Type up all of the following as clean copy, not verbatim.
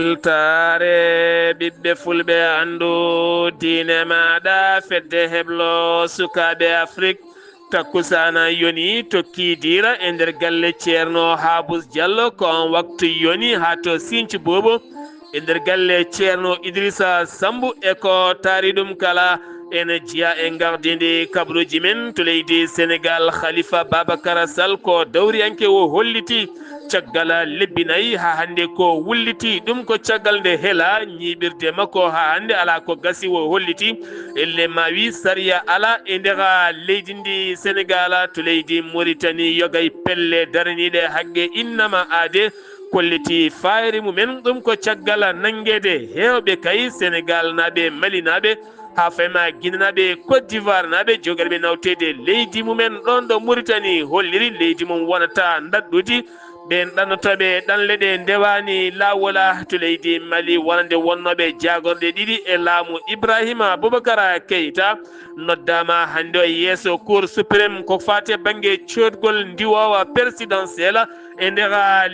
weltare ɓiɓɓe fulɓe andu diine maɗa fedde heblo sukaɓe afrique takkusana yoni tokki dira e nder galle ceerno habous diallo ko on waktu yoni ha to Sinthiou Bobo e nder galle ceerno Idrissa Sambou e ko taari ɗum kala ene jiya e gardidi kabruji men to leydi Sénégal Khalifa Babacar Sall ko dawriyanke o holliti caggal lebbi nayyi ha hande ko wulliti ɗum ko caggal nde heela ñiɓirde makko ha hande ala ko gasi o holliti elle ma wi sariya ala e nder leydi ndi Sénégal to leydi Mauritanie yogay pelle daraniɗe haqqe innama aade kolliti fayri mumen ɗum ko caggal nangede hewɓe kay Sénégal naɓe Mali naɓe ha fayma guinanaɓe Côte d'Ivoire naɓe jogueɗeɓe nawtede leydi mumen ɗon ɗo Mauritanie holliri leydi mum wonata dadɗuti ɓen ɗannotoɓe ɗanleɗe ndewani lawola to leydi Mali wonande wonnoɓe jagorɗe ɗiɗi e laamu Ibrahima Boubacara Keïta noddama hande o yeeso cour suprême ko fate banggue codgol ndiwowa présidentiel e nder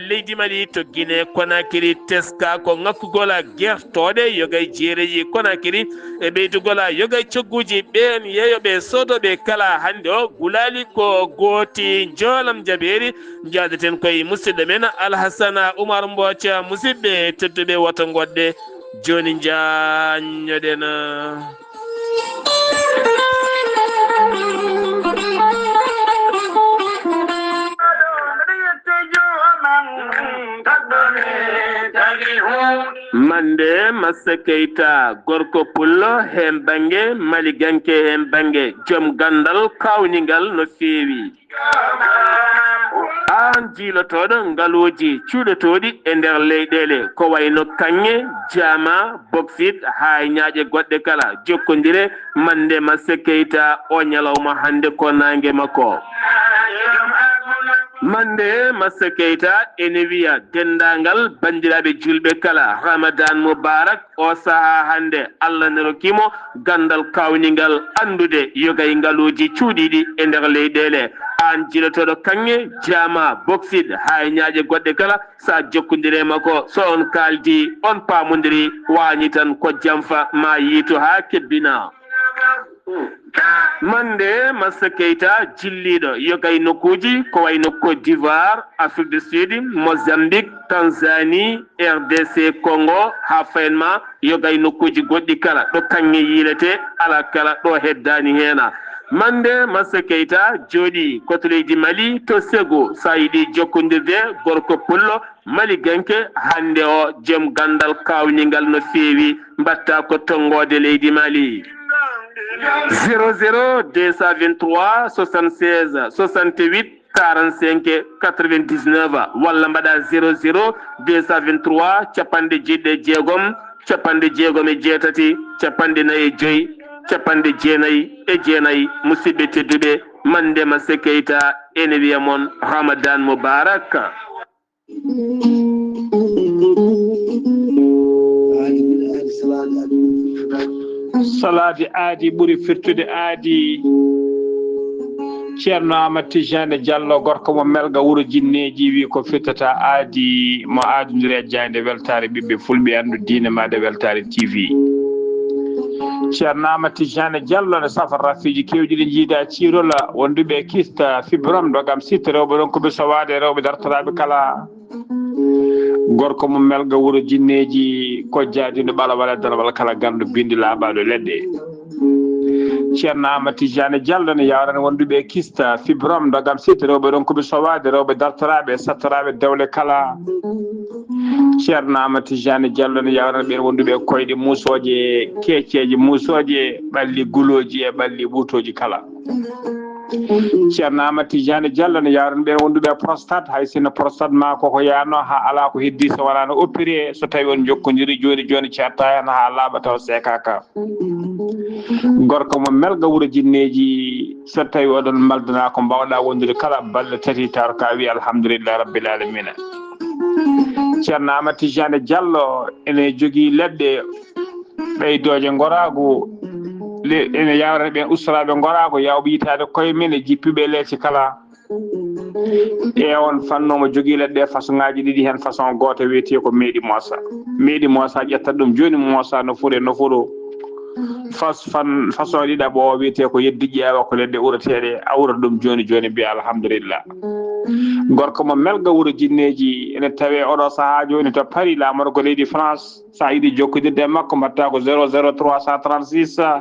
leydi Mali to Guinée Conakry teska ko ŋakkugol gertoɗe yogay jeereji Conakry e ɓeydugol yogay cogguji ɓen yeeyoɓe sodoɓe kala hande o gulali ko gooti joolam jaɓeri jaadeten koye musidɗo men Alhassana Oumar Mbothia musidɓe tedduɓe woto goɗɗe joni jañoɗen mande Massa Keita gorko pullo hen banggue Mali ganke hen banggue joom gandal kawnigal no feewi an jiilotoɗo ngaaluji cuuɗotoɗi e nder leyɗele ko wayno kanŋe jama bauxite ha ñaaƴe goɗɗe kala jokkodire mande Massa Keita o ñalawma hande ko nangue makko mande Massa Keita ene wiya dendagal bandiraɓe julɓe kala Ramadan Moubarak o saaha hande Allah ne rokkimo gandal kawnigal andude yogay ngaaluji cuuɗiɗi e nder leyɗele an jiilotoɗo kanŋe jama bauxite ha ñaaƴe goɗɗe kala sa jokkodire makko so on kaldi on pamodiri wañi tan ko jamfa ma yiito ha kebbina mande Massa Keita jilliɗo yogay nokkuji ko wayno Côte d'Ivoire Afrique du Sud Mozambique Tanzanie RDC Congo ha fayenma yogay nokkuji goɗɗi kala ɗo kanŋe yiilete ala kala ɗo heddani hena mande Massa Keita jooɗi koto leydi Mali to Ségou sa yiiɗi jokkodirde gorko pullo Mali ganke hande o joom gandal kawnigal no feewi mbatta ko tongode leydi Mali 00 223 76 68 45 99 walla mbaɗa 00 223 capanɗe jeɗɗe jeegom capanɗe jeegom e jeetati capanɗe nayyi e joyyi capanɗe jeenayyi e jeenayyi musidɓe tedduɓe mande Massa Keita ene wiya moon Ramadan Moubarak salade aadi ɓuuri firtude aadi ceerno Amadou Tijane Diallo gorko mo melga wuuro jinneji wi ko firtata aadi mo aadodiri e jayde weltare ɓiɓɓe fulɓe andu diine maɗa weltare TV ceerno Amadou Tijane Diallo ne safa rafiji kewɗi ɗi jiida ciirola wonduɓe kista fibrom dogam sitte rewɓe ɗon koɓe sowade rewɓe dartoraɓe kala gorko mo melga wuuro jinneji ko jaadino ɓala wala darwala kala gandu bindi laaɓaɗo leɗɗe ceerno Amadou Tijane Diallo ne yawrani wonduɓe kista fibrom dogam sitte rewɓe ɗon koɓe sowade rewɓe dartoraɓe sattoraɓe dewle kala ceerno Amadou Tijane Diallo ne yawrani ɓen wonduɓe koyɗe musoje keeceji musoje ɓalli guloji e ɓalli ɓuutoji kala ceerno Amadou Tijane Diallo ne yawrani ɓen wonduɓe prostate hay sinno prostate ma koko yano ha ala ko heddi so wona no opéré so tawi on jokkodiri joni certa hen ha laaɓa taw sekaka gorko mo melga wuuro jinneji so tawi oɗon maldana ko mbawɗa wondude kala balɗe tati taw ka wi alhamdoulillahi rabbil alamina ceerno Amadou Tijane Diallo ene jogui leɗɗe ɓeydoje gorago ene yawrani ɓen ustaraɓe gorago yawɓe yitade koye men e jippiɓe leece kala e on fannomo jogii leɗɗe façon ŋaji ɗiɗi hen façon goto wiyete ko meeɗi moosa ƴettat ɗum joni moosa no fuɗo façon ɗiɗaɓo o wiyete ko yeddi ƴeewa ko leɗɗe urateɗe awra ɗum joni mbiya alhamdulillah gorko mo melga wuuro jinneji ene tawe oɗo saaha joni to Paris lamorgo leydi France sa yiiɗi jokkodirde e makko mbatta ko 00 336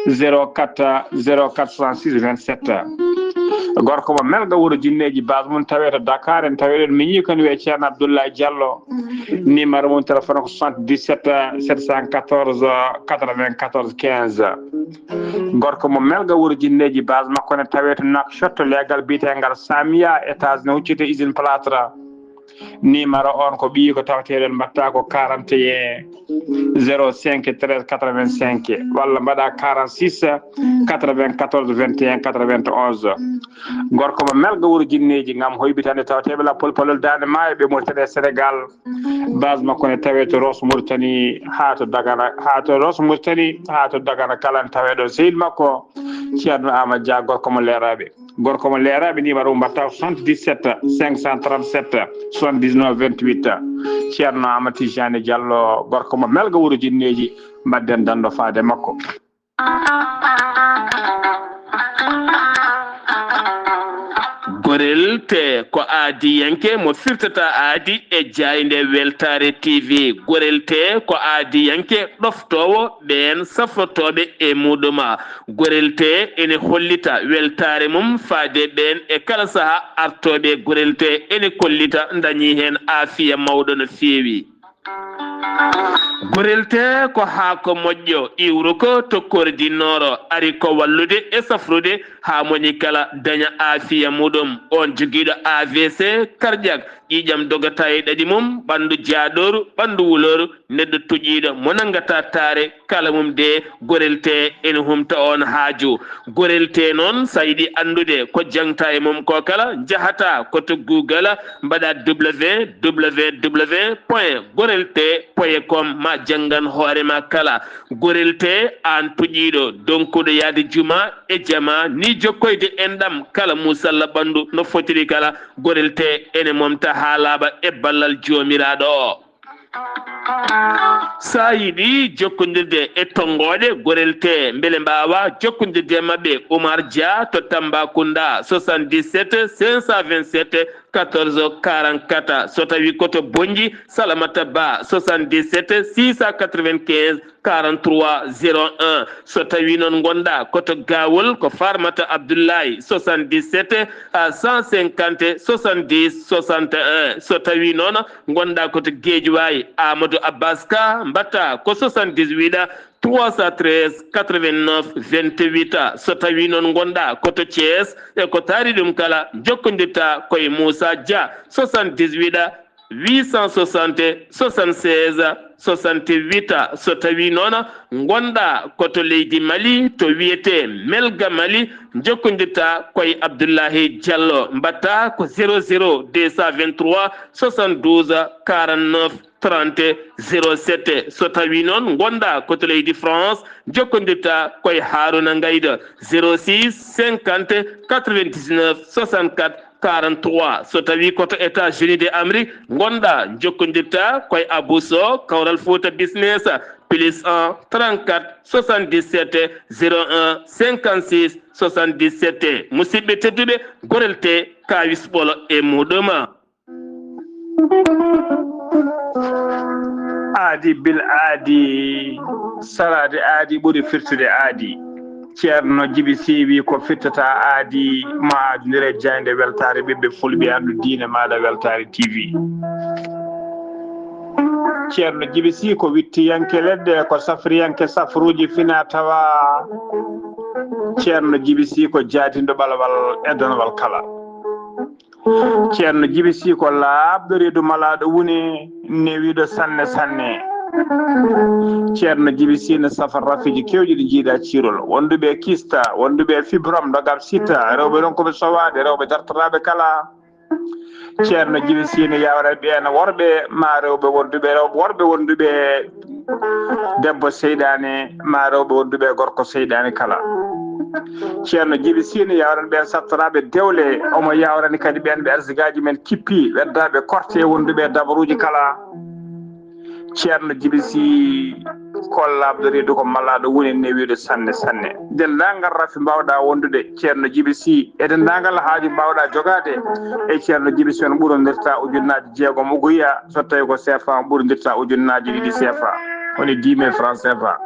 04 66 27 gorko mo melga wuuro jinneji base mum tawe to Dakar en tawe ɗon miñi koni wiye ceerno Abdoulaye Diallo numéro mum téléphone ko 77 714 94 15 gorko mo melga wuuro jinneji base makko ne tawe to Nouakchott legal biyetegal Samia étage ne huccite usine plâtre numéro on ko ɓii ko tawateɗon mbatta ko 41 05 13 85 walla mbaɗa 46 94 21 91 gorko mo melga wuuro jinneji gam hoybitande tawateɓe la polpolol dande maayo ɓe Mauritanie Sénégal base makko ne tawe to Rosso Mauritanie ha to Dagana kala ne taweɗon sehil makko ceerno Amadou Dia gorko mo leeraɓe numéro mbatta 77 537 79 28 ceerno Amadou Tijani Diallo gorko mo melga wuuro jinneji mbadden dando faade makko. gorel te ko aadi yanke mo firtata aadi e jayde weltare TV gorel te ko aadi yanke ɗoftowo ɓen safrotoɓe e muɗuma gorel te ene hollita weltare mum faade ɓen e kala saaha artoɓe gorel te ene kollita dañi hen aafiya mawɗo no feewi gorel te ko haako moƴƴo iwru ko tokkore dinnoro ari ko wallude e safrude ha moni kala daña aafiya muɗum on joguiɗo AVC cardiaque ƴiƴam dogata e ɗaɗi mum ɓandu jaaɗoru ɓandu wuloru neɗɗo tuƴiɗo mo nangata taare kala mum de gorel te ene humta on haaju gorel te noon sa yiɗi andude ko jangta e mum ko kala jahata koto Google mbaɗa www.gorelte.com ma jangan hoorema kala gorel te an tuƴiɗo donkuɗo yaade juma e jama ni jokkoyde enɗam kala musalla ɓandu no fotiri kala gorel te ene momta ha laaɓa e ballal jomiraɗo o sa yiɗi jokkodirde e tongoɗe gorel te beele mbawa jokkodirde mabɓe Oumar Dia to Tambacounda 77 527 14 44 so tawi koto Bonji Salamata Ba 77 695 43 01 so tawi noon gonɗa koto Gawol ko Farmata Abdoulaye 77 150 70 61 so tawi noon gonɗa koto Guédiawaye Amadou Abbas Ka mbatta ko 78 313 89 28 so tawi noon gonɗa koto Thiès e ko taari ɗum kala jokkodirta koye Moussa Dia 78 860 76 68 so tawi noon gonɗa koto leydi Mali to wiyete Melga Mali jokkodirta koye Abdoulahi Diallo mbatta ko 00 223 72 49 30 07 so tawi noon gonɗa koto leydi France jokkodirta koye Haruna Ngayda 06 50 99 64 43 so tawi koto États-Unis de Amérique gonɗa jokkodirta koye Abousso Kawral Fouta Business plus 1 34 77 01 56 77 musidɓe tedduɓe gorel te kawis ɓolo e muɗuma aadi bil aadi salade aadi ɓuri firtude aadi ceerno Djiby Sy wi ko firtata aadi ma aadodire jayde weltare ɓiɓɓe fulɓe andu diine maɗa weltare TV ceerno Djiby Sy ko wittiyanke leɗɗe ko safriyanke safruji fina tawa ceerno Djiby Sy ko jaadindo ɓalawal e donowal kala ceerno Djiby Sy ko laaɓɗo reedu malaɗo woni newiɗo sanne ceerno Djiby Sy ne safa rafiji kewɗi ɗi jiiɗa cirol wonduɓe kista wonduɓe fibrom dogam sita rewɓe ɗon koɓe sowade rewɓe dartoraɓe kala ceerno Djiby Sy ne yawra ɓeena worɓe ma rewɓe wonduɓe debbo seyɗani ma rewɓe wonduɓe gorko seyɗani kala ceerno Djiby Sy ne yawran ɓen sattoraɓe dewle omo yawrani kadi ɓen ɓe arsigaji men kippi weddaɓe korte wonduɓe dabaruji kala ceerno Djiby Sy kollaɓe reedu ko mallaɗo woni newiɗo sanne sanne dendagal rafi mbawɗa wondude ceerno Djiby Sy e dendagal haaju mbawɗa jogade e ceerno Djiby Sy on ɓurodirta ujunnaje jeegom ugoya so tawi ko CFA on ɓurodirta ujunnaje ɗiɗi CFA woni 10 000 francs CFA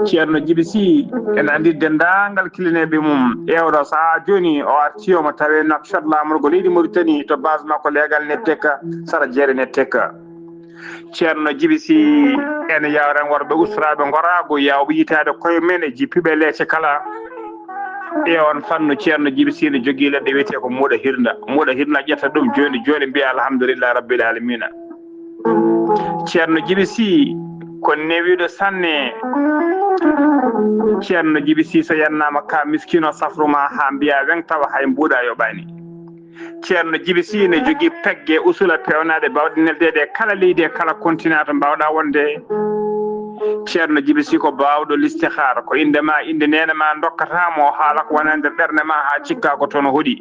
ceerno Djiby Sy en andi dendagal kilineɓe mum ƴewɗo saaha joni o arti omo tawe Nouakchott lamorgo leydi Mauritanie to base makko leegal netteka sara jeere netteka ceerno Djiby Sy ene yawran worɓe usraɓe gorago yawɓe yitade koye men e jippiɓe leece kala e on fannu ceerno Djiby Sy ne jogui leɗɗe wiyete ko muuɗa hirna ƴetta ɗum joni joni mbiya alhamdulillah rabbil alamina ceerno Djiby Sy ko newiɗo sanne ceerno Djiby Sy so yannama ka miskino safruma ha mbiya wen tawa hay mbuuɗa yoɓani ceerno Djiby Sy ne jogui pegge usula pewnaɗe bawɗe neldede kala leydi e kala continent to mbawɗa wonde ceerno Djiby Sy ko bawɗo listihara ko indema inde nene ma dokkatamo haala ko wona nder ɓerde ma ha cikka ko toon hoɗi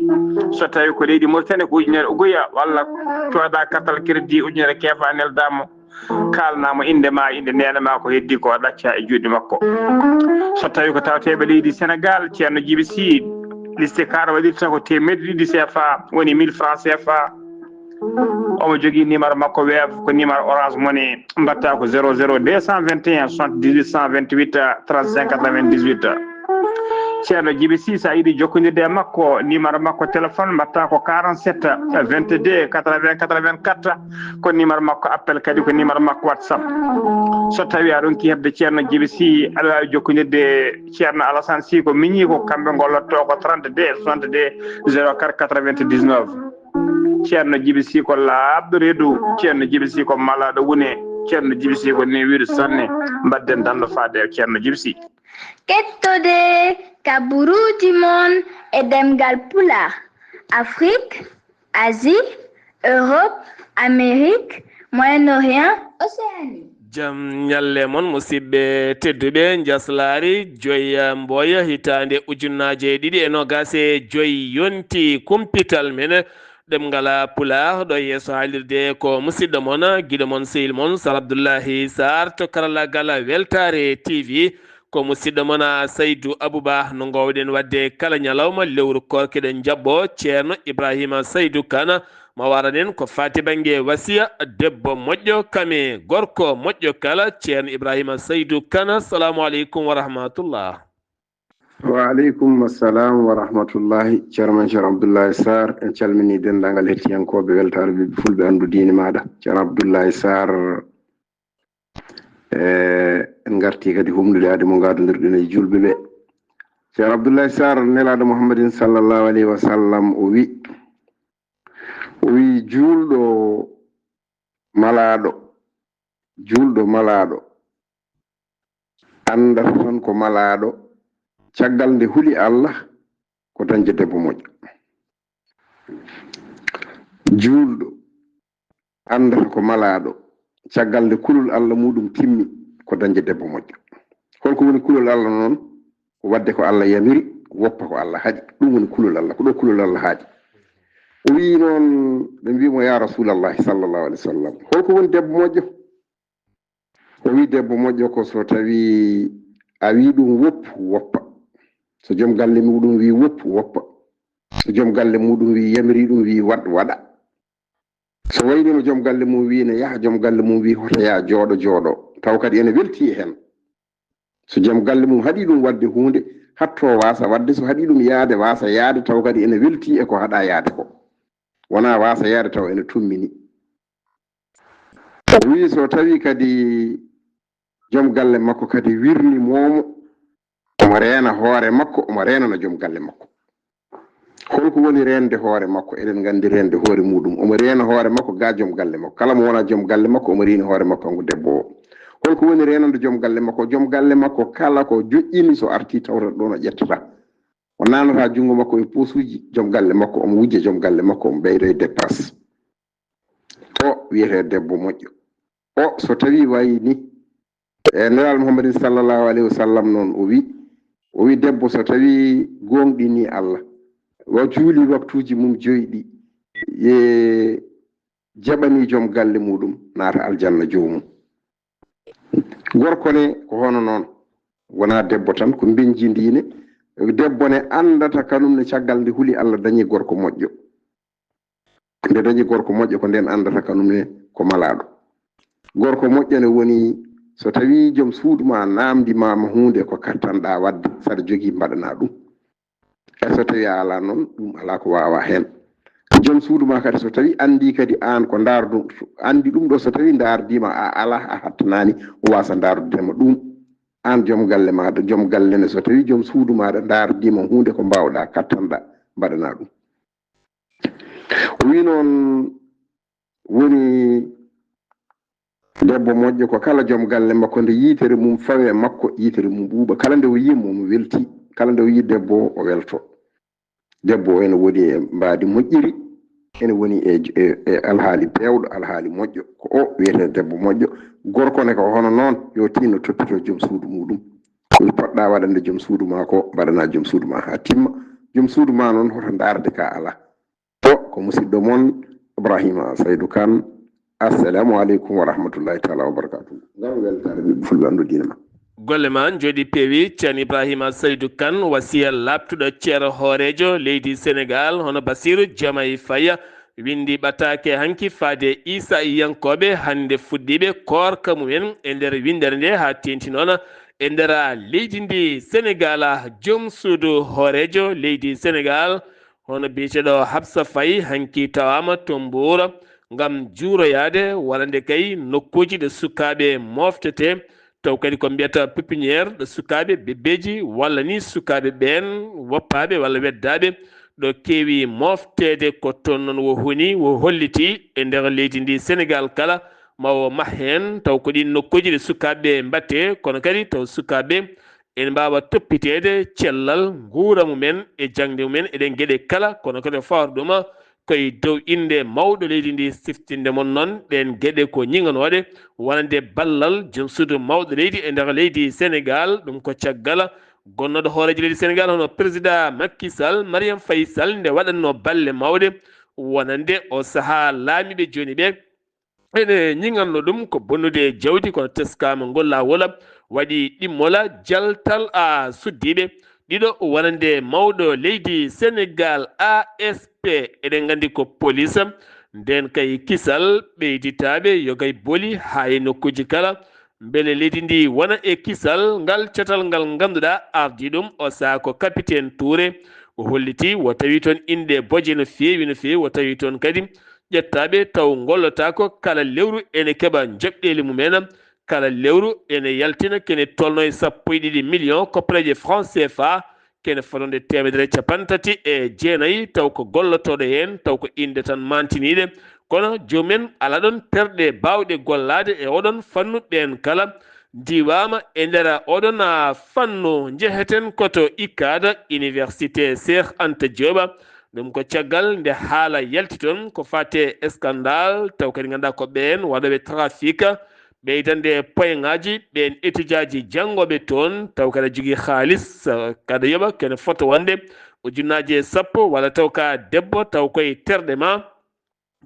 so tawi ko leydi Mauritanie ko ujunere ugoya walla coda kartal crédit ujunere keefa neldamo kalnamo indema inde nene ma ko heddi ko ɗacca e juuɗe makko so tawi ko tawateɓe leydi Sénégal ceerno Djiby Sy listihara waɗirta ko temedde ɗiɗi CFA woni 1000 francs CFA omo jogui numéro makko weev ko numéro orange money mbatta ko 00 221 78 128 35 98 ceerno Djiby Sy sa yiiɗi jokkodirde e makko numéro makko téléphone mbatta ko 47 22 80 84 ko numéro makko appel kadi ko numéro makko WhatsApp so tawi a ronki hebde ceerno Djiby Sy aɗa wawi jokkodirde ceerno Alassane Sy ko miñi ko kamɓe gollotto ko 32 62 04 99 ceerno Djiby Sy ko laaɓɗo reedu ceerno Djiby Sy ko malaɗo wune ceerno Djiby Sy ko newiɗo sanne mbadden dando faade e ceerno Djiby Sy kettode kaburuji mon e demgal pulaar Afrique, Asie, Europe, Amérique, Moyen-Orient, Océanie. Jam nyalle mon musidɓe tedduɓe jaslari joyi mboya hitande ujunnaje ɗiɗi e nogase joyi yonti kumpital men ɗemgala pulaar ɗo yeeso haalirde ko musidɗo mon guiɗo mon sehil mon Sar Abdoullahi Sarr to karallagal Weltare TV ko musidɗo mon Saydou Abouba no gowɗen wadde kala ñalawma lewru korkeɗen jabbo ceerno Ibrahima Saydou Kane ma waranen ko fati banggue wasiya debbo moƴƴo kame gorko moƴƴo kala ceerno Ibrahima Saydou Kane assalamu aleykum wa rahmatullah. wa aleykum assalam wa rahmatullahi ceerno ceerno Abdoullahi Sarr en calmini dendagal hettiyankoɓe Weltare ɓiɓɓe fulɓe andu diine maɗa ceerno Abdoullahi Sarr en garti kadi humnude ade mo gadodirɗen e julɓe ɓe ceerno Abdoullahi Sarr nelaɗo Muhammadin sallallahu alayhi wa sallam o wi julɗo malaɗo andata tan ko malaɗo caggal nde huli Allah ko dañde debbo moƴƴo julɗo andata ko malaɗo caggal nde kulol Allah muɗum timmi ko dañde debbo moƴƴo holko woni kulol Allah noon ko wadde ko Allah yamiri woppa ko Allah haaɗi ɗum woni kulol Allah ko ɗo kulol Allah haaɗi o wi noon ɓe mbimo ya rasulallahi sallallahu alayhi wa sallam holko woni debbo moƴƴo o wi debbo moƴƴo ko so tawi a wi ɗum woppu woppa so joom galle muɗum wi woppu woppa so joom galle muɗum wi yamiri ɗum wi waɗ waɗa so waynima joom galle mum wi ne yaha joom galle mum wi hoto ya jooɗo taw kadi ene welti e hen so joom galle mum haɗi ɗum wadde hunde hatto wasa wadde so haɗi ɗum yaade wasa yaade taw kadi ene welti e ko haɗa yaade ko wona wasa yaade taw ene tummini wi so tawi kadi joom galle makko kadi wirni momo omo reena hoore makko omo reenana joom galle makko holko woni rende hoore makko eɗen gandi rende hoore muɗum omo reena hoore makko ga joom galle makko kala mo wona joom galle makko omo reeni hoore makko ngo debbo o holko woni renande joom galle makko kala ko joƴƴini so arti tawta ɗo no ƴettata o nanata jungo makko e posuji joom galle makko omo wujja joom galle makko omo ɓeydo e dépasse o wiyete debbo moƴƴo o so tawi wayi ni e nelaɗo Muhammadin sallallahu alayhi wa sallam noon o o wi debbo so tawi gonɗini Allah wa juuli waktuji mum joyɗi ye jaɓani joom galle muɗum naata aljanna jomum gorko ne ko hono noon wona debbo tan ko mbenji ndine debbo ne andata kanum ne caggal nde huuli Allah dañi gorko moƴƴo nde dañi gorko moƴƴo ko nden andata kanum ne ko malaɗo gorko moƴƴo ne woni so tawi joom suudu ma namdimama hunde ko kattanɗa wadde saɗa jogui mbaɗana ɗum e so tawi a ala noon ɗum ala ko wawa hen joom suudu ma kadi so tawi andi kadi an ko dardu andi ɗum ɗo so tawi dardima a ala a hattanani o wasa dardudema ɗum an joom galle maɗa joom galle ne so tawi joom suudu maɗa dardima hunde ko mbawɗa kattanɗa mbaɗana ɗum o wi noon woni debbo moƴƴo ko kala joom galle makko nde yitere mum fawe makko yitere mum ɓuuɓa kala nde o yimo mo welti kala nde o yi debbo o welto debbo ene woni e mbaadi moƴƴiri ene woni e alhaali pewɗo alhaali moƴƴo ko o wiyete debbo moƴƴo gorko ne ko hono noon yo tinno toppito joom suudu muɗum koye poɗɗa waɗande joom suudu ma ko mbaɗana joom suudu ma ha timma joom suudu ma noon hoto darde ka ala o ko musidɗo moon Ibrahima Saydou Kane assalamu aleykum wa rahmatullahi taala wa barakatuh ngam weltare ɓiɓɓe fulɓe andu diina ma golle ma jooɗi peewi ceerno Ibrahima Saydou Kane wasiya labtuɗo ceero hoorejo leydi Sénégal hono Bassirou Diomaye Faye windi ɓattake hanki faade Issa Yankoɓe hande fuɗɗiɓe korka mumen e nder windere nde ha tenti noon e nder leydi ndi Sénégal joom suudu hoorejo leydi Sénégal hono biyeteɗo Habsa Faye hanki tawama to Mbour ngam juuroyade walla nde kay nokkuji ɗo sukaɓe moftete taw kadi ko mbiyata pépiniére ɗo sukaɓe bebbeji walla ni sukaɓe ɓen woppaɓe walla weddaɓe ɗo keewi moftede ko toon noon wo honi wo holliti e nder leydi ndi Sénégal kala mawo mahen taw ko ɗin nokkuji ɗe sukaɓe mbatte kono kadi taw sukaɓe en mbawa toppitede cellal guura mumen e jangde mumen eɗen gueɗe kala kono kadi fawata ɗum koye dow inde mawɗo leydi ndi siftinde mon noon ɗen gueɗe ko ñinganoɗe wonande ballal joom suudu mawɗo leydi e nder leydi Sénégal ɗum ko caggal gonnoɗo hoorejo leydi Sénégal hono président Macky Sall Mariame Faye Sall nde waɗanno balle mawɗe wonande o saaha laamiɓe joni ɓe ene ñiganno ɗum ko bonnude jawdi kono teskama ngol lawol waɗi ɗimmola jaltal suddiɓe ɗiɗo wonande mawɗo leydi Sénégal ASP eɗen gandi ko police nden kay kisal ɓeyditaɓe yogay booli ha e nokkuji kala beele leydi ndi wona e kisal ngal catal ngal ganduɗa ardi ɗum o saaha ko capitaine Touré o holliti wo tawi toon inde boje no fewi wo tawi toon kadi ƴettaɓe taw gollota ko kala lewru ene keeɓa joɓɗeli mumen kala lewru ene yaltina kene tolno e 1.2 millions koppareje franc CFA kene fotode 150 taw ko gollotoɗo hen taw ko inde tan mantiniɗe kono jomumen ala ɗon perɗe bawɗe gollade e oɗon fannu ɓen kala diwama e nder oɗon fannu jeheten koto ICAD université Cheikh Anta Diop ɗum ko caggal nde haala yalti toon ko fate scandale taw kadi ganduɗa ko ɓen waɗoɓe trafic ɓeydande poyŋaji ɓen étudiant ji janggoɓe toon taw kada jogui haalis kada yoɓa kene foto wonde ujunnaje 10 walla taw ka debbo taw koye terɗe ma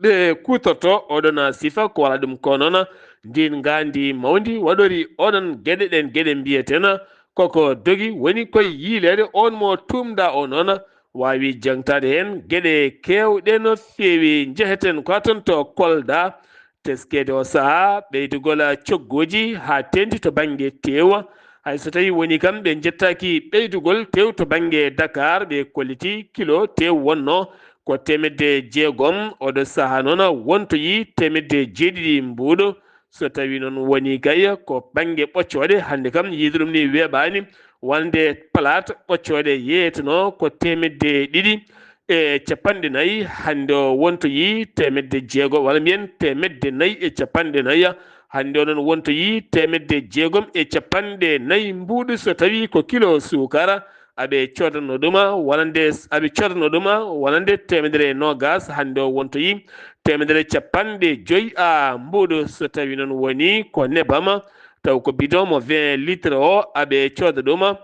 ɓe kutorto oɗon sifa ko wala ɗum ko noon ndin gandi mawdi waɗori oɗon gueɗe ɗen gueɗe mbiyeten koko dogi woni koye yiilede on mo tumda o noon wawi jangtade hen gueɗe kewɗe no fewi jeheten ko ton to Kolda teskede o saaha ɓeydugol coggoji ha tendi to banggue tewa hayso tawi woni kam ɓe jettaki ɓeydugol tew to banggue Dakar ɓe kolliti kilo tew wonno ko 600 oɗo saaha noon wontoyi 700 mbuɗo so tawi noon woni gay ko banggue ɓoccode hande kam yiide ɗum ni weeɓani wonde plate ɓoccode yeeyeteno ko 250 hande o wontoyi 600 walla mbiyen 450 hande o noon wontoyi 650 mbuɗu so tawi ko kilo sukara aɓe codano ɗuma wonande aɓe codano ɗuma wonande 120 hande o wontoyi 150 mbuɗu so tawi noon woni ko nebam taw ko bidon mo 20 litres o aɓe coda ɗuma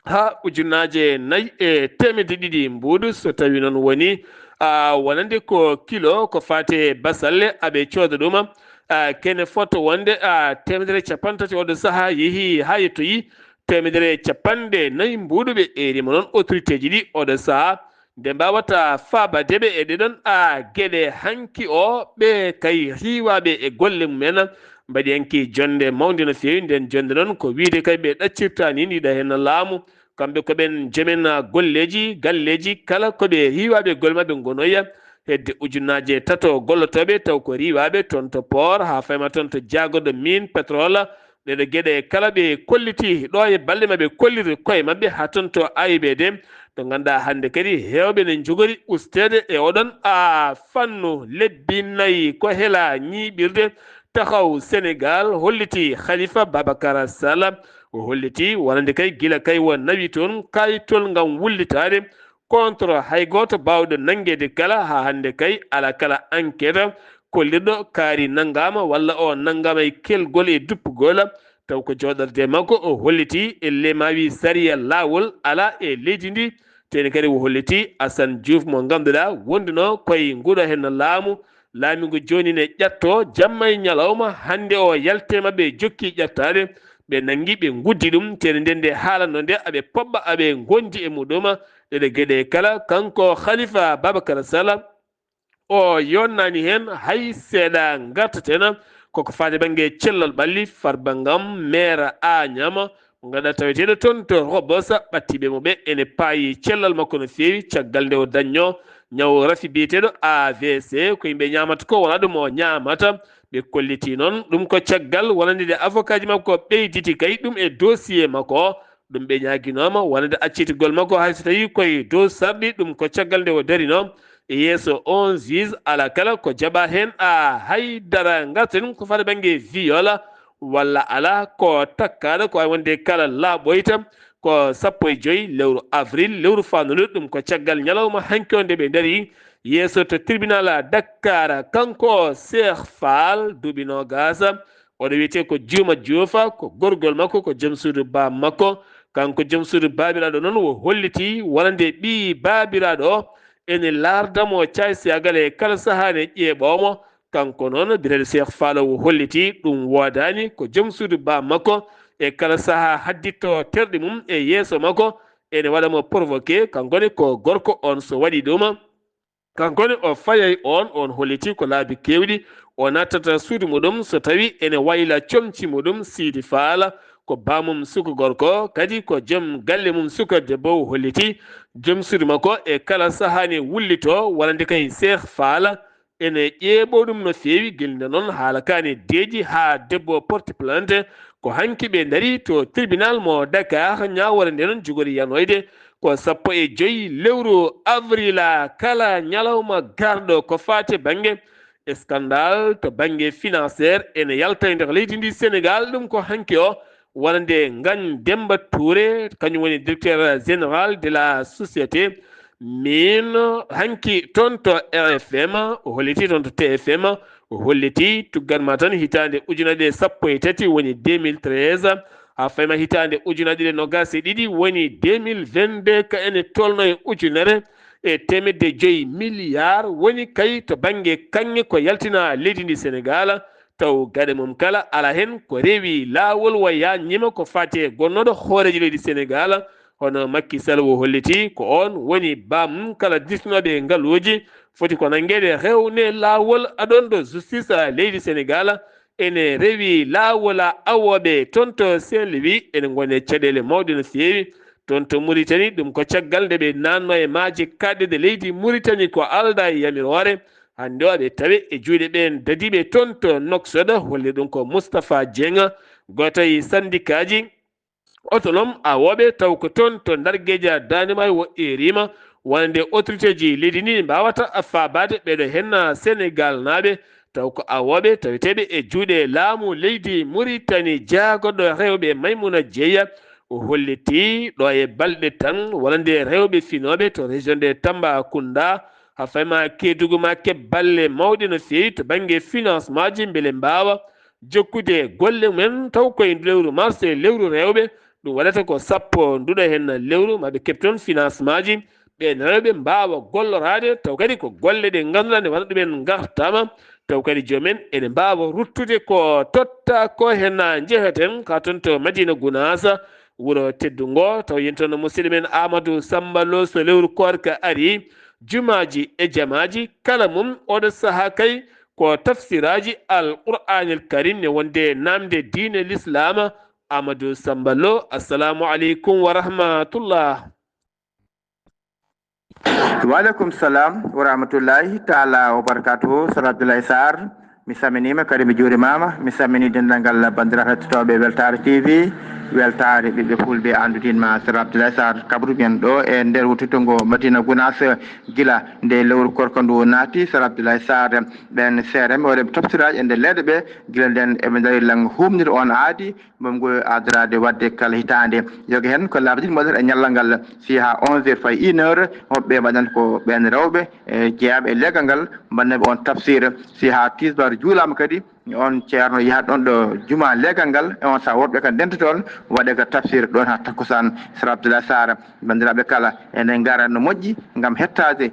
ha ujunnaje nayi e temedde ɗiɗi mbuuɗu so tawi noon woni wonande ko kilo ko fate basalle aɓe cooda ɗuma kene foto wonde temedere capantati oɗo saaha yeehi ha yettoyi temedere capanɗe nayi mbuuɗuɓe erima noon autorité ji ɗi oɗo saaha nde mbawata faabadeɓe e ɗeɗon gueɗe hanki o ɓe kay hiwaɓe e golle mumen mbaɗi hanki jonde mawde no fewi nden jonde noon ko wiide kay ɓe ɗaccirta ni ndiɗa hen laamu kamɓe koɓen jomen golleji galleji kala koɓe riwaɓe golle mabɓe gonoya hedde ujunnaje tato gollotoɓe taw ko riwaɓe toon to port ha fayma toon to jagoɗo mine pétrole ɗeɗo gueɗe kala ɓe kolliti ɗo e balɗe mabɓe kolliri koye mabɓe ha toon to AIBD to ganduɗa hande kadi hewɓe ne jogori ustede e oɗon fannu lebbi nayyi ko heela ñiɓirde taxaw Sénégal holliti Khalifa Babacar Sall o holliti wonande kay gila kay won nawi toon kayitol ngam wullitade contre hay goto bawɗo nanguede kala ha hande kay ala kala enquête kollirɗo kaari nanggama walla o nanggama e kelgol e duppugol taw ko joɗorde makko o holliti elle mawi sariya lawol ala e leydi ndi teni kadi o holliti Assane Diouf mo ganduɗa wonduno koye nguuɗo hen laamu laamigo joni ne ƴatto jamma e ñalawma hande o yalte mabɓe jokki ƴettade ɓe nangui ɓe guddi ɗum tene nden nde haalanno nde aɓe poɓɓa aɓe gondi e muɗum ɗeɗe gueɗe kala kanko Khalifa Babacar Sall o yonnani hen hay seeɗa gartatena koko fade banggue cellal ɓalli Farba Ngam maire Agnam gaɗa taweteɗo toon to Rebeuss ɓattiɓe mo ɓe ene paayi cellal makko no fewi caggal nde o dañño ñaw rafi biyeteɗo AVC ko yimɓe ñamata ko wona ɗum o ñamata ɓe kolliti noon ɗum ko caggal wonande nde avocat ji makko ɓeyditi kay ɗum e dossier makko ɗum ɓe ñaguinoma wonande accitigol makko hayso tawi koye dow sarɗi ɗum ko caggal nde o darino e yeeso on juge ala kala ko jaɓa hen haydara garten ko fade banggue viol walla ala ko takkaɗo ko wawi wonde kala laaɓoyta ko 15 lewru avril lewru fannude ɗum ko caggal ñalawma hanki o nde ɓe daari yeeso to tribunal Dakar kanko Cheikh Fall duuɓi nogas oɗo wiyete ko Diouma Diouf ko gorgol makko ko joom suudu ba makko kanko joom suudu babiraɗo noon o holliti wonande ɓi babiraɗo o ene lardamo caysiyagal e kala saaha ne ƴeeɓomo kanko noon bireɗo Cheikh Fall o holliti ɗum wodani ko joom suudu ba makko e kala saaha hadditto terɗe mum e yeeso makko ene waɗamo provoqué kankone ko gorko on so waɗi ɗum kankone o fayay on holliti ko laabi kewɗi o nattata suudu muɗum so tawi ene wayla comci muɗum Sidi Fall ko bamum suka gorko kadi ko joom galle mum suka debbo holliti joom suudu makko e kala saaha ne wullito wonande kay Cheikh Fall ene ƴeeɓo ɗum no fewi guilnde noon haala kane deeƴi ha debbo porte plainte ko hanki ɓe daari to tribunal mo Dakar ñawore nde noon jogori yanoyde ko 15 lewru avril kala ñalawma garɗo ko fate banggue scandale to banggue financiére ene yalta e nder leydi ndi Sénégal ɗum ko hanki o wonande Ngagne Demba Touré kañum woni directeur général de la société mine hanki toon to RFM o holliti toon to TFM o holliti tuggatma tan hitande ujunere sappo e tati woni 2013 ha fayma hitande ujunere ɗiɗi nogas e ɗiɗi woni 2022 ka ene tolno e ujunere e temedde 5 milliards woni kay to banggue kanŋe ko yaltina leydi ndi Sénégal taw gaɗe mum kala ala hen ko rewi lawol waya ñima ko fate gonnoɗo hooreji leydi Sénégal hono Macky Sall o holliti ko on woni bam kala disnoɓe ngaaluji foti ko nanguede rewne lawol aɗon ɗo justice leydi Sénégal ene rewi lawol awoɓe toon to Saint-Louis ene gone caɗele mawɗe no fewi toon to Mauritanie ɗum ko caggal nde ɓe nanno e maaje kaɗɗede leydi Mauritanie ko alda e yamirore hande o ɓe tawi e juuɗe ɓen dadiɓe toon to Nouakchott holli ɗum ko Moustapha Dieng goto e syndicat ji autonome awoɓe taw ko toon to Dargueja Danimay wo erima wonande autorité ji leydi ndi mbawata fabade ɓeɗo henna Sénégal naaɓe taw ko awoɓe taweteɓe e juuɗe laamu leydi Mauritanie jaagoɗo rewɓe Maymouna Dieya o holliti ɗo e balɗe tan wonande rewɓe finoɓe to région de Tambacounda ha fayma Kédougou ma keeb balle mawɗe no fewi to banggue financement ji beele mbawa jokkude golle mumen taw koye lewru mars e lewru rewɓe ɗum waɗata ko sappo nduɗo hen lewru maɓe kepton financement ji ɓe rewɓe mbawa gollorade taw kadi ko golle ɗe ganduɗa nde waɗa ɗumen gartama taw kadi jomumen ene mbawa ruttude ko totta ko hen jeheten ka toon to Madina Gounass wuro teddugo taw yentono musidɗo men Amadou Samba Lo so lewru korka ari jumaji e jamaji kala mum oɗo saaha kay ko tafsiraji al-Qur'anil Karim ne wonde namde diine l'islam. Amadou Samba Lo, assalamu aleykum wa rahmatullah. Wa alaikum salam wa rahmatullahi ta'ala wa barakatuhu. Sir Abdoulaye Sarr mi saminima kadi mi juurimama mi samini dendagal bandiraɓe hettotoɓe Weltare TV weltare ɓiɓɓe fulɓe andudinma Sir Abdoulaye Sarr kabrumen ɗo e nder wuttudungo Madina Gounass gila nde lewru korko ndu naati. Sir Abdoulaye Sarr ɓen seereme waɗeɓe tofsiraji e nder leɗɗe ɓe gila nden eɓe daari lang humnir on aadi momgo adrade wadde kala hitande yoga hen ko laaɓa ɗiɗi mbaɗata e ñallal ngal si ha 11h fayi 1h hoɓɓe mbaɗanta ko ɓen rewɓe e jeeyaɓe e leggal ngal mbannaɓe on tafsir si ha tisbar juulama kadi on ceerno yahat ɗon ɗo juma legal ngal e on saha woɓɓe kadi ndenta toon waɗe ko tafsir ɗon ha takkusan. Sir Abdoulaye Sarr bandiraɓe kala enen gara no moƴƴi gam hettade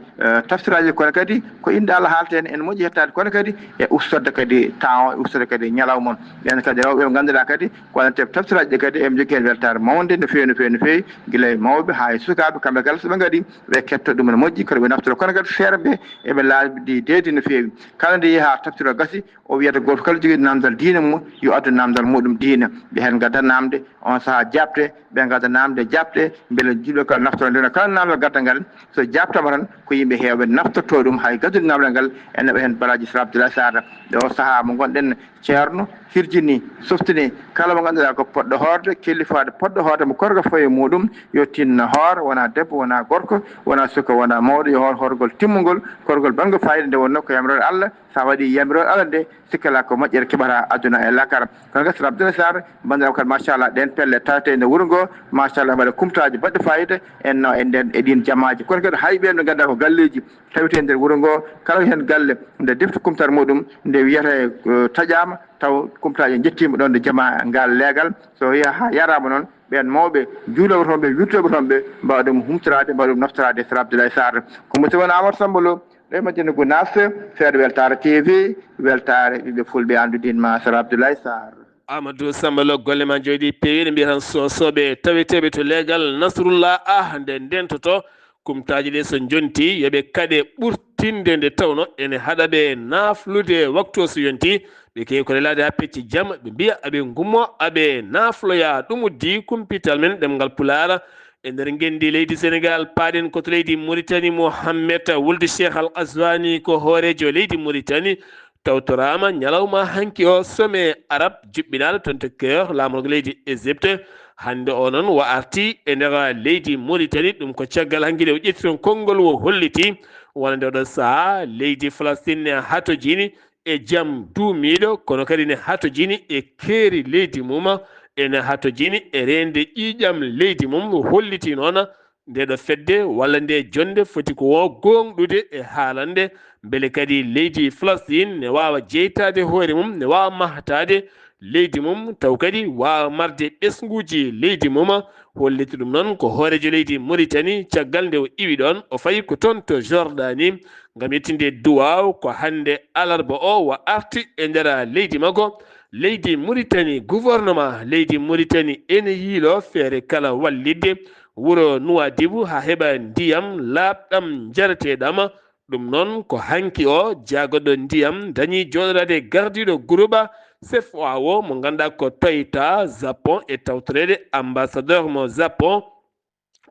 tafsiraji kono kadi ko inde Allah haalte en moƴƴi hettade kono kadi e ustorde kadi temps ustorde kadi ñalawma mon ɓen kadi rewɓe ɓe ganduɗa kadi ko wonante tafsiraji ɗi kadi eɓe jogui hen weltare mawde no fewi no fewi no fewi guila e mawɓe ha e sukaɓe kamɓe kala soɓe gaari ɓe ketto ɗum no moƴƴi kono ɓe naftoro kono kadi feere ɓe eɓe laaɓi deedi no fewi kala nde yeeha tafsiro gasi o wiyata goto kala jogui namdal diine mum yo addu namdal muɗum diine ɓe hen gadda namde on saaha jabte ɓe gadda namde jabte beele julɓe kala naftoro nden kala namdal gadda ngal so jabtama tan ko yimɓe hewɓe naftorto ɗum hay gaddude namdal ngal e naɓa hen baraji Sir Abdoulaye Sarr ɗe o saaha mo gonɗen ceerno hirjini softini kala mo ganduɗa ko poɗɗo hoorde killifade poɗɗo hoorde mo korko fayi muɗum yo tinno hoor wona debbo wona gorko wona suka wona mawɗo yo hoor horgol timmugol korgol banggo fayida nde wonno ko yamirode Allah sa waɗi yamirode Allah nde sikkala ko moƴƴere keɓata aduna e lakara kono gasi Sir Abdoulaye Sarr bandiraɓe kadi machallah ɗen pelle tawete nde wuuro ngo machallah mbaɗa kumtaji baɗɗe fayida en e nden e ɗin jamaji kono kadi hay ɓen ɓe ganduɗa ko galleji tawete nder wuuro ngo kala hen galle nde defti kumtare muɗum nde wiyete taƴama taw kumtaji jettima ɗon nde jama ngal leegal so wiya ha yarama noon ɓen mawɓe juuloɓe toon ɓe wirtoɓe toon ɓe mbawa ɗum humtorade mbawa ɗum naftorade Sir Abdoulaye Sarr ko musidɗo Amadou Samba Lo ɗo Madina Gounass feere Weltare TV weltare ɓiɓɓe fulɓe andudinma Sir Abdoulaye Sarr. Amadou Samba Lo golle ma jooɗi peewi ne mbiya tan sosoɓe taweteɓe to leegal Nasrullah nde ndentoto kumtaji ɗe so jonti yoɓe kaɗe ɓurtinde nde tawno ene haɗa ɓe naflude waktu so yonti ɓe kewi ko relade ha pecci jaam ɓe mbiya aɓe gummo aɓe nafloya ɗum uddi kumpital men ɗemgal Pulaar e nder gendi leydi Sénégal paaɗen koto leydi Mauritanie Mohammed wulde Cheikh Al Aswani ko hoorejo leydi Mauritanie tawtorama ñalawma hanki o some arab juɓɓinaɗo toon to Caire lamorgo leydi Égypte hande o noon wa arti e nder leydi Mauritanie ɗum ko caggal hanki nde o ƴetti toon konngol o holliti wonande oɗo saaha leydi Palestine ne hatojini e jaam duumiɗo kono kadi ne hatojini e keeri leydi mum ene hatojini e rende ƴiƴam leydi mum holliti noon ndeɗo fedde walla nde jonde foti ko wo gonɗude e haalande beele kadi leydi Palestine ne wawa jeytade hoore mum ne wawa mahtade leydi mum taw kadi wawa marde ɓesguji leydi mum holliti ɗum noon ko hoorejo leydi Mauritanie caggal nde o iwi ɗon o fayi ko toon to Jordanie ngam yettinde duwaw ko hande alarba o wa arti e nder leydi makko leydi Mauritanie gouvernement leydi Mauritanie ene yiilo feere kala wallidde wuro Nouadhibou ha heɓa ndiyam laaɓɗam jarateɗam ɗum noon ko hanki o jaagoɗo ndiyam dañi joɗorade gardiɗo groupe CFAO mo ganduɗa ko Toyota Japon e tawtorede ambassadeur mo Japon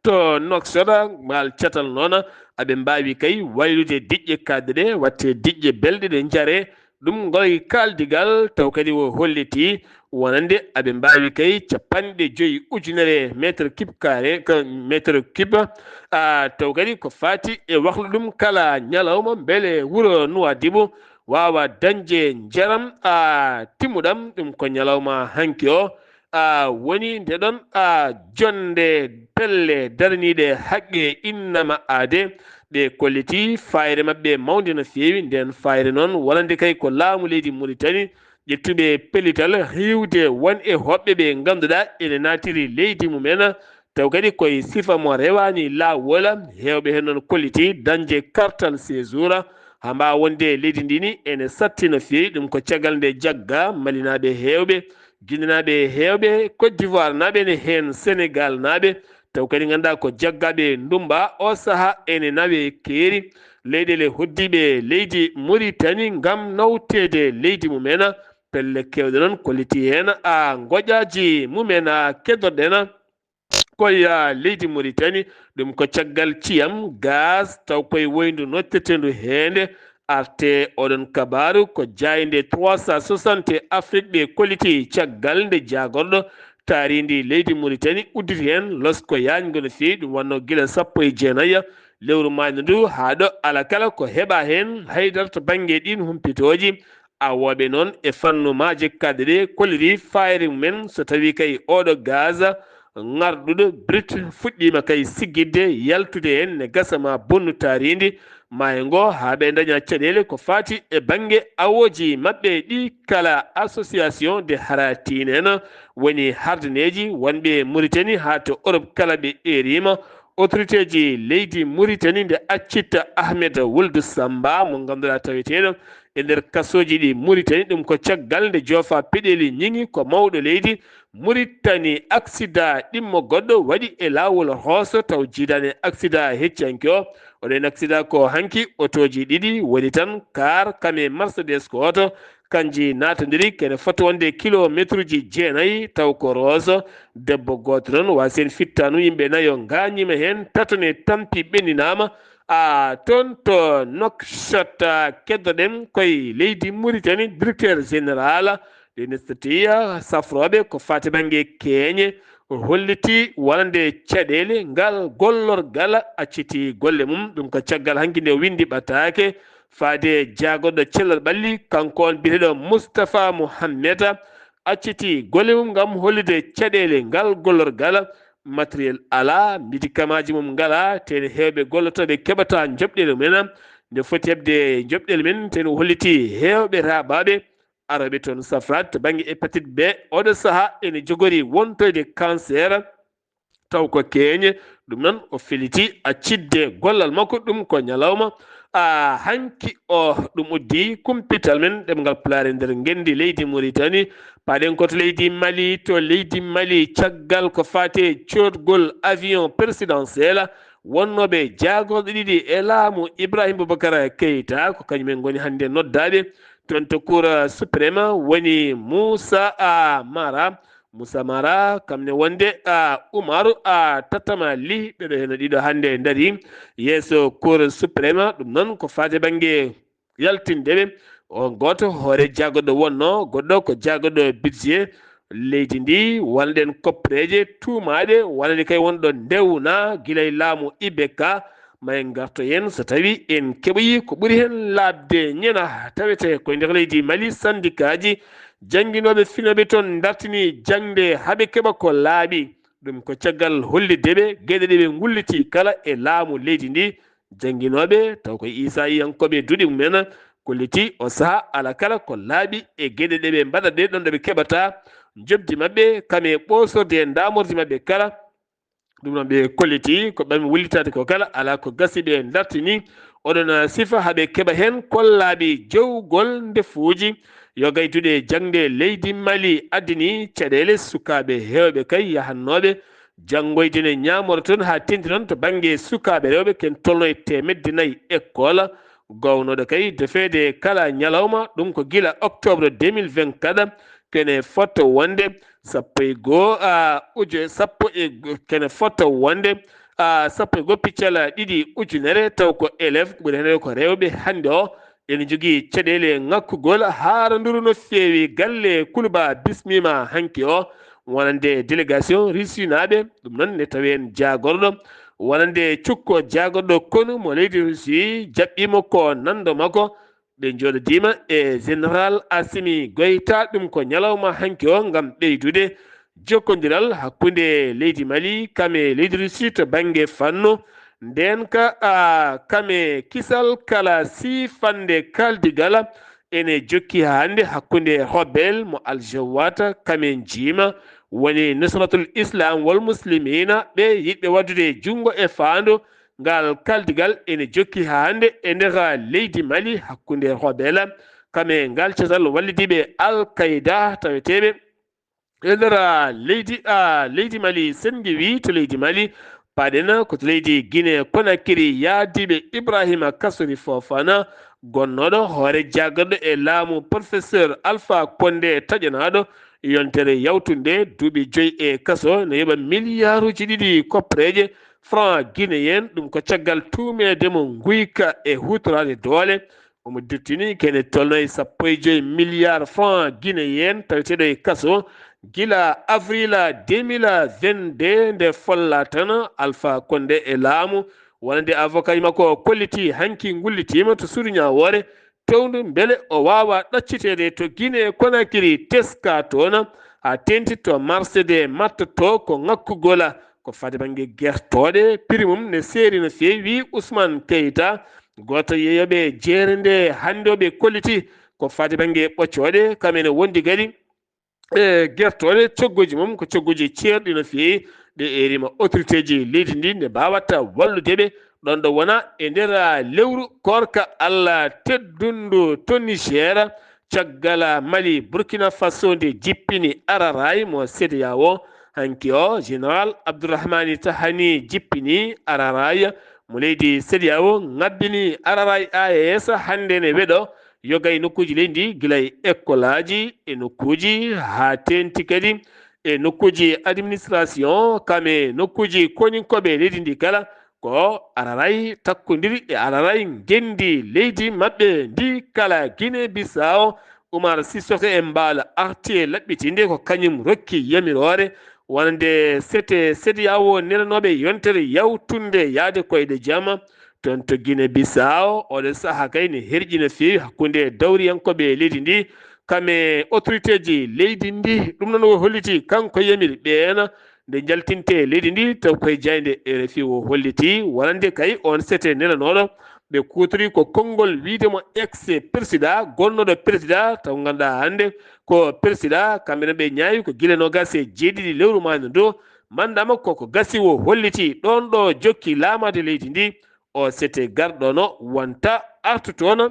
to Nouakchott mal catal noon aɓe mbawi kay waylude diƴƴe kadde ɗe watte diƴƴe belɗe ɗe jaare ɗum ngol kaldigal taw kadi o holliti wonande aɓe mbawi kay 50 métre cube carré ko métre cube taw kadi ko fati e wahlu ɗum kala ñalawma beele wuro Nouadhibou wawa dañde jaram timmuɗam ɗum ko ñalawma hanki o woni nde ɗon jonde pelle daraniɗe haqqe innama aade ɓe kolliti fayre mabɓe mawde no fewi nden fayre noon walande kay ko laamu leydi Mauritanie ƴettuɓe pellital hiwde won e hoɓɓe ɓe ganduɗa ene natiri leydi mumen taw kadi koye sifa mo rewani lawol hewɓe hen noon kolliti dañde kartal séjour ha mbawa wonde leydi ndini ene satti no fewi ɗum ko caggal nde jagga malinaɓe hewɓe guininaɓe hewɓe Côte d'Ivoire naɓe ene hen Sénégal naɓe taw kadi ganduɗa ko jaggaɓe ndumba o saaha ene nawe keeri leyɗele hoddiɓe leydi Mauritanie ngam nawtede leydi mumen pelle kewɗe noon kolliti hen goƴaji mumen keddoɗen koye leydi Mauritanie ɗum ko caggal ciyam gaz taw koye woyndu nottetendu hende arte oɗon kabaru ko jayde 360 Afrique ɓe kolliti caggal nde jagorɗo taaridi leydi Mauritanie udditi hen losko yañgo no fewi ɗum wanno guila 19 lewru maydu ndu ha ɗo alakala ko heɓa hen haydara to banggue ɗin humpitoji awoɓe noon e fannumaji kadde ɗe kolliti fayre mumen so tawi kay oɗo gaz ngarɗuɗo brut fuɗɗima kay siggidde yaltude hen ne gasama bonnu taaridi mayengo ha ɓe daña caɗele ko fati e banggue awoji mabɓe ɗi kala association de haratine en woni hardineji wonɓe Mauritanie ha to Europe kala ɓe erima autorité ji leydi Mauritanie nde accitta Ahmed Wuld Samba mo ganduɗa taweteɗo e nder kasoji ɗi Mauritanie ɗum ko caggal nde joofa peɗeli ñiŋi ko mawɗo leydi Mauritanie accident ɗimmo goɗɗo waɗi e lawol hooso taw jiidani accident heccanki o oɗon accident ko hanki otoji ɗiɗi woni tan car kame Mercedes ko oto kanji natodiri kene foti wonde kilométre ji 9 taw ko rose debbo goto noon wasen fittanu yimɓe nayo gañima hen tatone tampi ɓenninama toon to Nouakchott keddoɗen koye leydi Mauritanie directeur général de nestatiya safroɓe ko fati banggue keeñe holliti walande caɗele ngal gollorgal acciti golle mum ɗum ko caggal hanki nde windi ɓatake faade jagoɗo cellal ɓalli kanko on biyeteɗo Moustapha Mohammed acciti golle mum ngam hollide caɗele ngal gollorgal matériel ala médicament ji mum ngala ten hewɓe gollotoɓe keɓata joɓɗele mumen nde foti hebde joɓɗele men ten holliti hewɓe rabaɓe araɓe toon safrat to banggue hépatite B oɗo saaha ene jogori wontoyde cancer taw ko keeñe ɗum noon o feliti accidde gollal makko ɗum ko ñalawma hanki o ɗum uddi kumpital men ɗemgal pulaare nder gendi leydi Mauritanie paɗen koto leydi Mali to leydi Mali caggal ko fate cotgol avion présidentiel wonnoɓe jagorɗo ɗiɗi e laamu Ibrahima Boubacara Keïta ko kañumen goni hannde noddaɓe toon to cour suprême woni Moussa Mara kamne wonde Umaru Tatama Ly ɓeɗo hen ɗiɗo hannde daari yeeso cour suprême ɗum noon ko fate banggue yaltindeɓe on goto hoore jagoɗo wonno goɗɗo ko jagoɗo budget leydi ndi walɗen koppareje tuumaɗe walade kay wonɗo ndewna guilay laamu IBK may garto yen so tawi en keɓoyi ko ɓuuri hen labde ñena tawete koye nder leydi Mali syndicat ji jangguinoɓe finoɓe toon dartini jangde haaɓe keeɓa ko laaɓi ɗum ko caggal hollideɓe gueɗe ɗe ɓe gulliti kala e laamu leydi ndi jangguinoɓe taw ko Issa Yankoɓe duuɗi mumen kolliti o saaha ala kala ko laaɓi e gueɗe ɗe ɓe mbaɗa ɗe ɗon ɗo ɓe keɓata jobdi mabɓe kame ɓosorde e damorde mabɓe kala ɗum noon ɓe kolliti ko ɓami wullitade ko kala ala ko gasi ɓe dartini oɗon sifa haaɓe keeɓa hen kollaɓi jewgol ndefuji yo gaytude jangde leydi Mali addini caɗele sukaɓe hewɓe kay yahannoɓe janggoydene ñamore toon ha tendi noon to banggue sukaɓe rewɓe ken tolno e 4 école gownoɗo kay defede kala ñalawma ɗum ko guila octobre 2024 kene fotto wonde sappo e goo piccal ɗiɗi ujunere taw ko élève ɓuuri hen ko rewɓe hande o ene jogui caɗele ŋakkugol haaranduru no fewi galle Kuluba bismima hanki o wonande délégation russie-naɓe ɗum noon ne tawi en jagorɗo wonande cukko jagorɗo konu mo leydi Russie jaɓɓimo ko nando makko ɓe jooɗodima e général Assimi Goïta ɗum ko ñalawma hanki o ngam ɓeydude jokkodiral hakkude leydi Mali kame leydi Russie to banggue fannu nden ka kame kisal kala sifande kaldigal ene jokki hande hakkunde hobel mo aljawata kamen jima woni nusratul islam wal muslimina ɓe yiɗɓe waddude jungo e faando ngal kaldigal ene jokki hande e nder leydi mali hakkunde hobela kame ngal cosal wallidiɓe alqaida taweteɓe e nder leydi mali sen wi to leydi mali paɗen ko to leydi guine konakiri yaadiɓe ibrahima kasori fofana gonnoɗo hoore jagorɗo e laamu professeur alpha condé taƴanaɗo yontere yawtunde duuɓi 5 e kaso no yoɓa milliarduji 2 koppereje franc guinéen ɗum ko caggal tumede mo guyka e hutorade doole omo dirtini kene tolnoye 15 milliards franc guinéen taweteɗo e kaso gila avril 2022 nde folla tan alpha condé e laamu wonande avocat makko kolliti hanki gullitima to suudu ñawore tewndu beele o wawa ɗaccitede to guine konakiri teska toon ha tenti to marsede mattoto ko ŋakkugola ko fade banggue guertoɗe prix mum ne seeri no feewi ousmane keita goto yeeyoɓe jeere nde hande o ɓe kolliti ko fade banggue ɓoccode kamene wondi kadi guertoɗe coggoji mum ko coggoji ceerɗi no feewi ɗe erima autorité ji leydi ndi nde mbawata walludeɓe ɗon ɗo wona e nder lewru korka allah teddundu to niger caggal mali burkina faso nde jippini araray mo CEDEAO hanki o général abdourahmani tahani jippini araray mo leydi CEDEAO ngabbini araray AES hande ne weɗo yogay nokkuji leydi gilay école aji e nokkuji ha tenti kadi e nokkuji administration kame nokkuji koninkoɓe leydi ndi kala ko araray takkodiri e araray gendi leydi maɓɓe ndi kala Guinée Bissau Oumar Sissoko e mbaala arti laɓɓitinde ko kañum rokki yamirore wonande sete CEDEAO nelanoɓe yontere yawtunde yaade koyɗe jaama toon to Guinée Bissau oɗo saaha kay ne herƴi no feewi hakkunde dawriyankoɓe leydi ndi kame autorité ji leydi ndi ɗum noon o holliti kanko yamiri ɓeena nde jaltinte leydi ndi taw koye jayde RFI o holliti wonande kay on sete nelanoɗo ɓe kutori ko konngol wiidemo ex président gonnoɗo président taw ganduɗa hande ko président kamɓene ɓe ñaawi ko guila nogas e jeeɗiɗi lewru mani do mandama koko gasi o holliti ɗon ɗo jokki laamade leydi ndi o sete garɗono wonta artu toon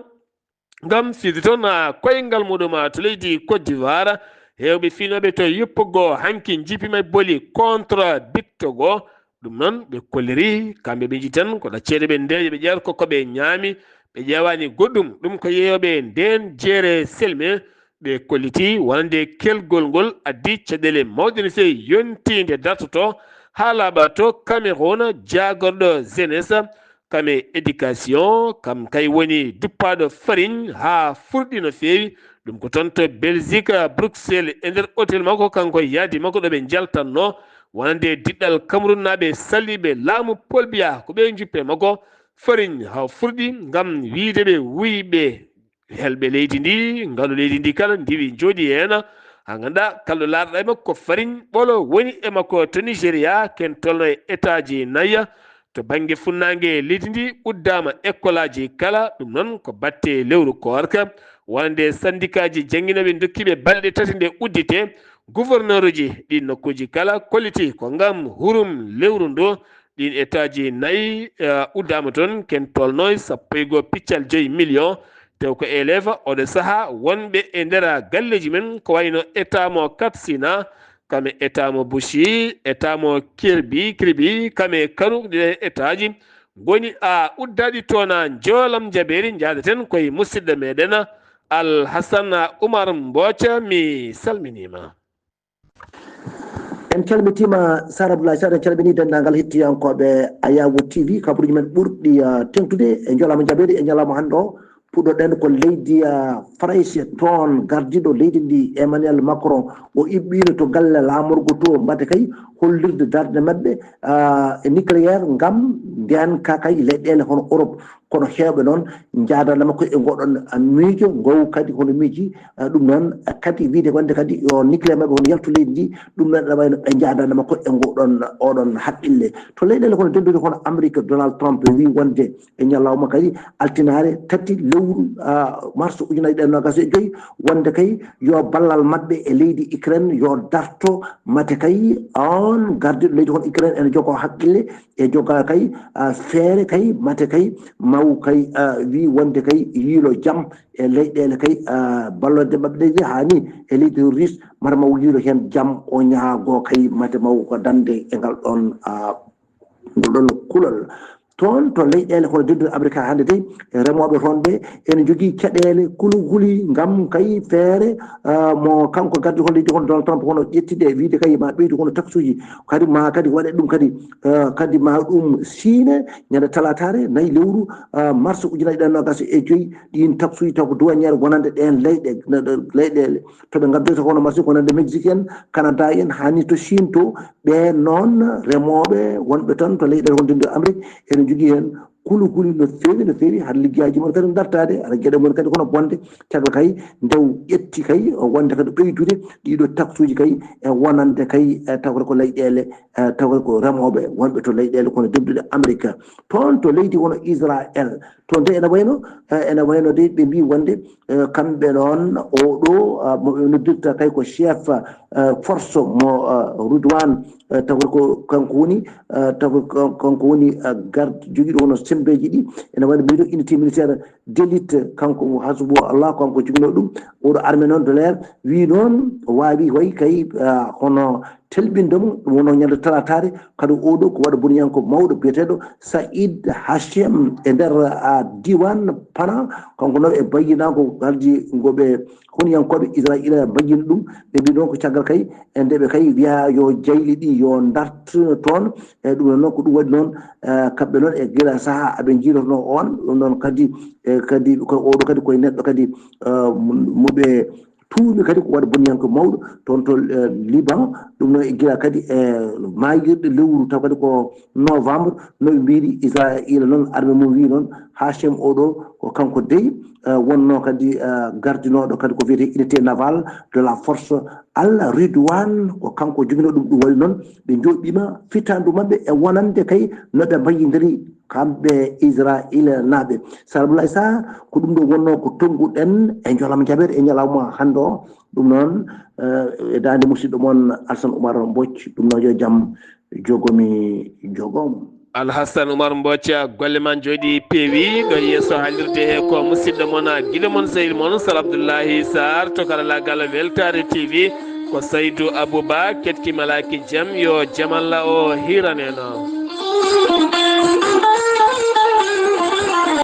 ngam fiide toon koyngal muɗum to leydi Côte d'Ivoire hewɓe finoɓe to yoppugo hanki jipima boli contre bittogo ɗum noon ɓe kolliri kamɓe ɓe jii tan ko ɗacceɗe ɓe ndeje ɓe ƴeewata kokoɓe ñaami ɓe ƴeewani goɗɗum ɗum ko yeeyoɓe nden jeere selme ɓe kolliti wonande kelgol ngol addi caɗele mawɗe no feewi yontinde dartoto ha laaɓa to Cameroun jagorɗo jeunesse kame éducation kam kay woni duppaɗo farine ha furɗi no feewi ɗum ko toon to Belgique Bruxelles e nder hôtel makko kanko yaadi makko ɗo ɓe jaltanno wonande diɗɗal Cameroun naɓe salliɓe laamu Paul Biya ko ɓe juppe makko farine ha furɗi ngam wiide ɓe wuyɓe helɓe leydi ndi ngaalu leydi ndi kala ndiwi jooɗi hen ha ganduɗa kalɗo laaɗoɗa e makko ko farine ɓolo woni e makko to Nigéria ken tolno e état ji nayya to banggue funnague leydi ndi uddama école aji kala ɗum noon ko batte lewru korka wonande syndicat ji jangguinoɓe dokkiɓe balɗe 3 nde uddite gouverneur uji ɗin nokkuji kala kolliti ko ngam hurum lewru ndo ɗin état ji 4 uddama toon ken tolnoy 1.5 million tew ko élève oɗo saaha wonɓe e nder galleji men ko wayno état mo Katsina kame état mo Bouchi état mo Kirbi kame kanu ɗe état ji goni uddaɗi toon joolam jaɓeri jaadaten koye musidɗo meɗen Alhassan Oumar Mbotia mi salminima. En calmitima Sara Abdoulaye Sarr, en calmini dendagal hettiyankoɓe Ayawu TV kabaruji men ɓurɗi tengtude e joolama jaɓede e ñalawma hande o puɗɗoɗen ko leydi France toon gardiɗo leydi ndi Emmanuel Macron o iɓɓino to galle lamorgo to mbadde kay hollirde darde maɓɓe e nucléaire ngam nden ka kay leyɗele hono Europe kono heewɓe noon jaadana makko e ngoɗon miijo ngow kadi hono miiji ɗum noon kadi wiide wonde kadi yo nucléaire maɓɓe hono yaltu leydi ndi ɗum noon aɗa wayno ɓe jaadana makko e ngoɗon oɗon haqqille to leyɗele hono dendude hono Amérique Donald Trump wi wonde e ñalawma kadi altinare tati lewru mars 2025 wonde kay yo ballal maɓɓe e leydi Ukraine yo darto mate kay on gardiɗo leydi hono Ukraine ene jogo haqqille e joga kay feere kay mate kay maw kay wi wonde kay yiilo jaam e leyɗele kay ballode maɓɓe ɗe hani e leydi Russe mata maw yiilo hen jaam o ñaago kay mate maw ko dande e ngal ɗon ngol ɗon kulol toon to leyɗele kono dendude Amérique hande de remoɓe toon ɓe ene jogui caɗele kulihuli ngam kay feere mo kanko gardi hono leydi hono Donald Trump hono ƴettide wiide kay ma ɓeydu hono taxe uji kadi ma kadi waɗe ɗum kadi ma ɗum siine ñande talatare nayyi lewru mars 2025 ɗin taxe uji taw ko douaniére wonande ɗen leyɗele toɓe gaddoyta hono machine wonande Mexique en Canada en hani to Chine to ɓe noon remoɓe wonɓe toon to leyɗele hono dendude Amérique ene jogui hen kulihuli no fewi haɗa liggueyaji mon kadi dartade aɗa gueɗe mon kadi kono bonde caggal kay ndew ƴetti kay wonde kadi ɓeydude ɗiɗo taxe uji kay e wonande kay tawde ko leyɗele tawde ko remoɓe wonɓe to leyɗele kono dendude Amérique toon to leydi wono Israël to nde ene wayno de ɓe mbi wonde kamɓe noon oɗo moɓe noddirta kay ko chef force mo Ridwan tawde ko kanko woni garde joguiɗo hono sembeji ɗi ene waɗi mbiɗo unité militaire d'élite kanko hasbu Allah kanko jogino ɗum oɗo armée noon de l'air wi noon wawi way kay hono telbindemo ɗum wono ñande talatare kadi oɗo ko waɗa boniyanko mawɗo biyeteɗo Saïd Hachem e nder diwan Pana kanko noon e bayyinako halji goɓe honiyankoɓe Israël bayyini ɗum ɓe mbi noon ko caggal kay e ndeɓe kay wiya yo jayli ɗi yo dartino toon e ɗum noon ko ɗum waɗi noon kamɓe noon e guila saaha aɓe jiilotono on ɗum noon kadi oɗo kadi koye neɗɗo kadi moɓe tuumi kadi ko waɗa boniyanko mawɗo toon to Liban ɗum noon e guila kadi e mayirɗe lewru taw kadi ko novembre noɓe mbiɗi Israël noon armée mum wi noon Hachem oɗo ko kanko dey wonno kadi gardinoɗo kadi ko wiyete unité navale de la force Al Ridwan ko kanko jogino ɗum waɗi noon ɓe joɗɗima fitandu mabɓe e wonande kay noɓe mbayidiri kamɓe Israël naaɓe Sarabulaye Sarr ko ɗum ɗo wonno ko tongguɗen e jolam jaɓere e ñalawma hande o ɗum noon e dande musidɗo moon Alassane Oumar Mbocc ɗum noon yo jaam jogomi jogom Alhassane Oumar Mbocc golle ma jooɗi peewi ɗo yeeso haalirde he ko musidɗo moon guiɗo moon sehil moon Sara Abdoullahi Sarr to karallagal Weltare TV ko Saydou Abouba kettimalaki jaam yo jaam Allah o hiraneno